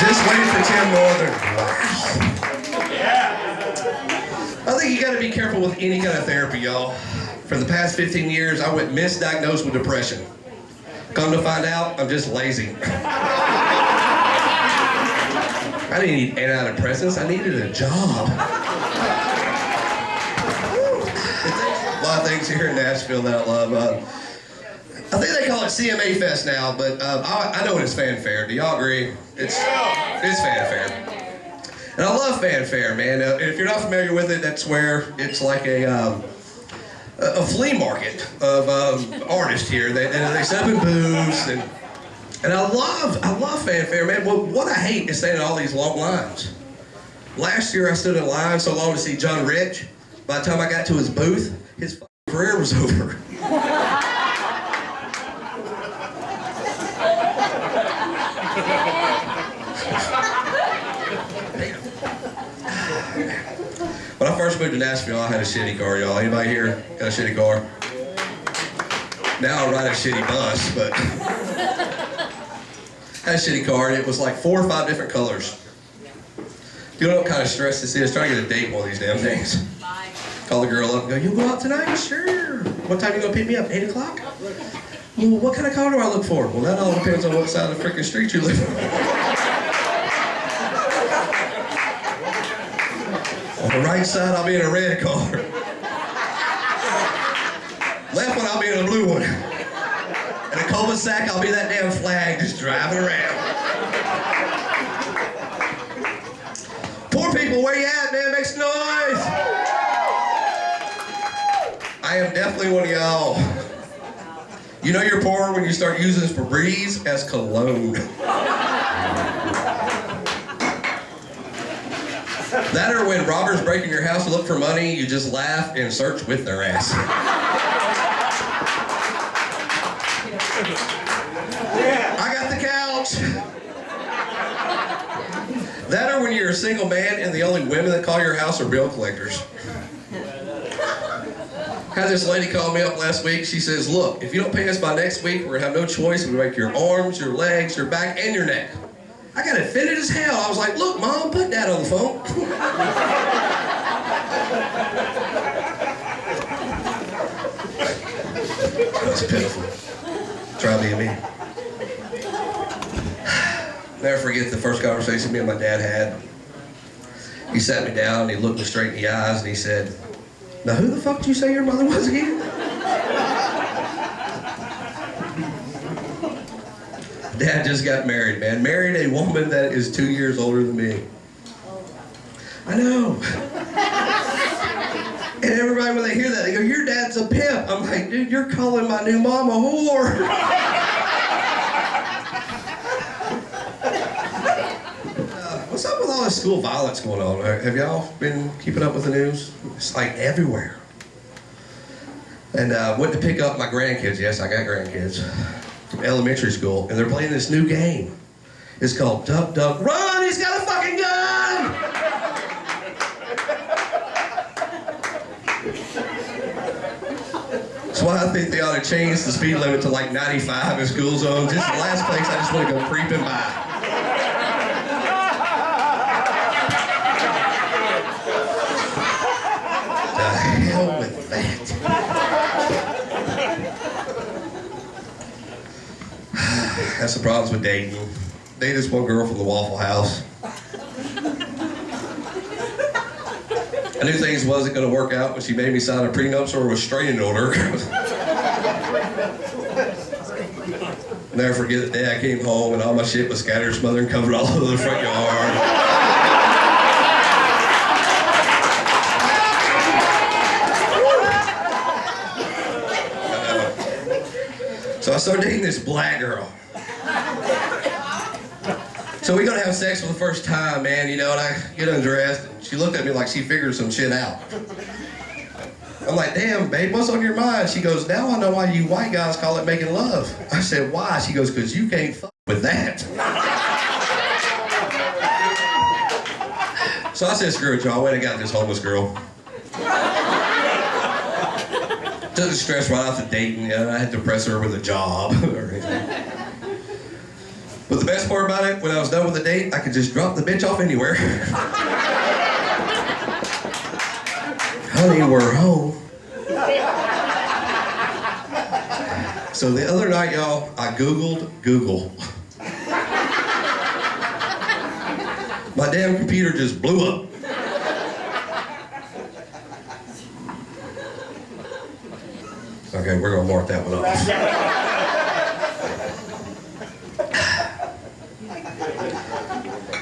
Just wait for Tim Northern. Wow. Yeah. I think you gotta be careful with any kind of therapy, y'all. For the past 15 years, I went misdiagnosed with depression. Come to find out, I'm just lazy. I didn't need antidepressants, I needed a job. A lot of things here in Nashville that I love. I think they call it CMA Fest now, but I know it is fanfare. Do y'all agree? It's fanfare. And I love fanfare, man. And if you're not familiar with it, that's where it's like a flea market of artists here. They set up in booths, and I love fanfare, man. What I hate is standing in all these long lines. Last year I stood in line so long to see John Rich. By the time I got to his booth, his career was over. When I first moved to Nashville, I had a shitty car, y'all. Anybody here got a shitty car? Now I ride a shitty bus, but I had a shitty car, and it was like 4 or 5 different colors. You know what kind of stress this is? Trying to get a date one of these damn things. Call the girl up and go, "You go out tonight?" "Sure." "What time you gonna pick me up? 8 o'clock? "Well, what kind of car do I look for?" "Well, that all depends on what side of the freaking street you live on." "On the right side, I'll be in a red car. Left one, I'll be in a blue one. In a cul-de-sac, I'll be that damn flag just driving around." Poor people, where you at, man? Make some noise. I am definitely one of y'all. You know you're poor when you start using Febreze as cologne. That or when robbers break in your house to look for money, you just laugh and search with their ass. I got the couch. That or when you're a single man and the only women that call your house are bill collectors. Had this lady call me up last week. She says, "Look, if you don't pay us by next week, we're gonna have no choice. We're gonna break your arms, your legs, your back, and your neck." I got offended as hell. I was like, "Look, Mom, put Dad on the phone." That's pitiful. Try being me. Never forget the first conversation me and my dad had. He sat me down and he looked me straight in the eyes and he said, "Now who the fuck did you say your mother was again?" Dad just got married, man. Married a woman that is 2 years older than me. I know. And everybody, when they hear that, they go, "Your dad's a pimp." I'm like, "Dude, you're calling my new mom a whore." What's up with all this school violence going on? Have y'all been keeping up with the news? It's like everywhere. And went to pick up my grandkids. Yes, I got grandkids. From elementary school. And they're playing this new game. It's called Duck, Duck, Run! He's got a fucking gun! That's why I think they ought to change the speed limit to like 95 in school zones. This is the last place I just want to go creeping by. The hell with that. That's the problems with dating. Dated this one girl from the Waffle House. I knew things wasn't going to work out when she made me sign a prenup or a restraining order. Never forget the day I came home and all my shit was scattered, smothered, and covered all over the front yard. So I started dating this black girl. So we gonna have sex for the first time, man, you know, and I get undressed, and she looked at me like she figured some shit out. I'm like, "Damn, babe, what's on your mind?" She goes, "Now I know why you white guys call it making love." I said, "Why?" She goes, "'Cause you can't fuck with that." So I said, "Screw it, y'all." I went and got this homeless girl. Took the stress right off the dating, you know, I had to press her with a job or anything. But the best part about it, when I was done with the date, I could just drop the bitch off anywhere. Honey, we're home. So the other night, y'all, I Googled Google. My damn computer just blew up. Okay, we're gonna mark that one off.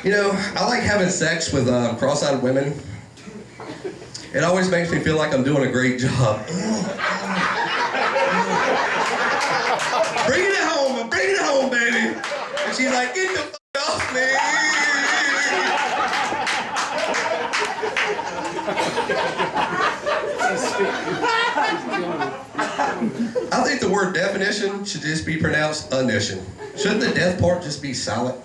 You know, I like having sex with cross-eyed women. It always makes me feel like I'm doing a great job. Bring it home, baby. And she's like, get the f*** off me. I think the word definition should just be pronounced unission. Shouldn't the death part just be silent?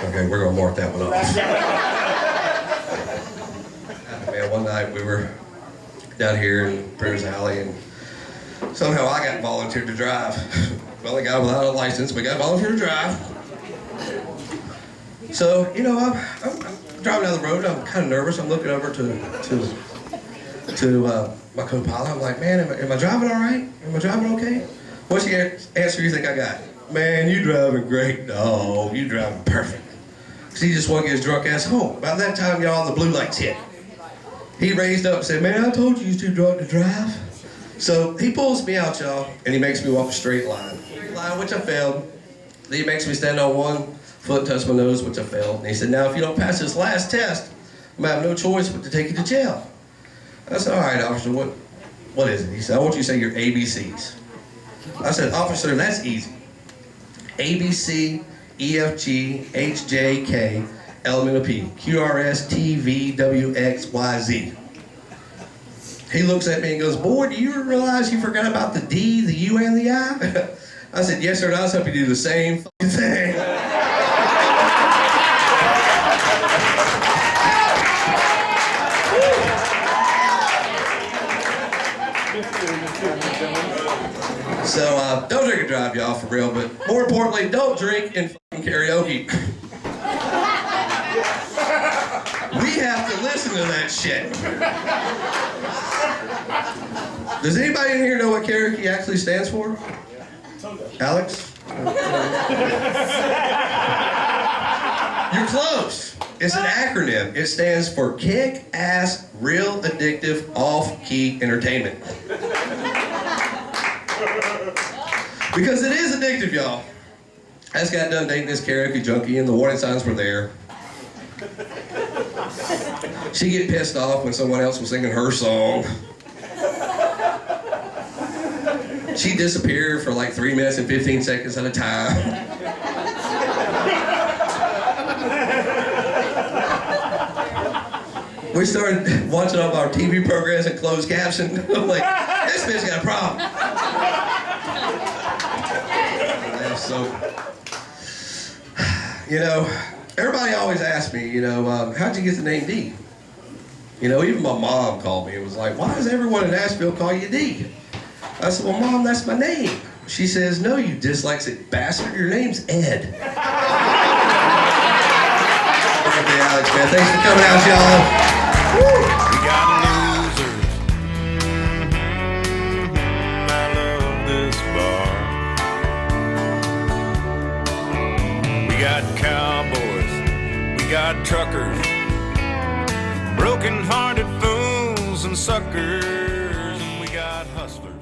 Okay, we're gonna mark that one off. Man, one night we were down here in Prayers Alley, and somehow I got volunteered to drive. Well, a guy without a license, we got volunteered to drive. So, you know, I'm driving down the road. I'm kind of nervous. I'm looking over to my co-pilot. I'm like, man, am I driving all right? Am I driving okay? What's the answer you think I got? Man, you driving great. No, you driving perfect. Because he just wanted to get his drunk ass home. About that time, y'all, the blue lights hit. He raised up and said, man, I told you too drunk to drive. So he pulls me out, y'all, and he makes me walk a straight line. Which I failed. Then he makes me stand on one foot, touch my nose, which I failed. And he said, now, if you don't pass this last test, I'm going to have no choice but to take you to jail. I said, all right, officer, what is it? He said, I want you to say your ABCs. I said, officer, that's easy. ABC, EFG, HJK, element of P, QRS, TV, WXYZ. He looks at me and goes, boy, do you realize you forgot about the D, the U, and the I? I said, yes, sir, and I was hoping to do the same fucking thing. So, don't drink and drive, y'all, for real, but more importantly, don't drink and fucking karaoke. We have to listen to that shit. Does anybody in here know what karaoke actually stands for? Alex? You're close. It's an acronym. It stands for Kick-Ass Real Addictive Off-Key Entertainment. Because it is addictive, y'all. I just got done dating this karaoke junkie and the warning signs were there. She'd get pissed off when someone else was singing her song. She'd disappear for like 3 minutes and 15 seconds at a time. We started watching all of our TV programs in closed caption. I'm like, this bitch got a problem. So, you know, everybody always asks me, you know, how'd you get the name D? You know, even my mom called me and was like, why does everyone in Nashville call you D? I said, well, Mom, that's my name. She says, no, you dyslexic bastard, your name's Ed. Birthday, Alex, man. Thanks for coming out, y'all. Woo! We got losers. I love this bar. We got cowboys. We got truckers. Broken-hearted fools and suckers. And we got hustlers.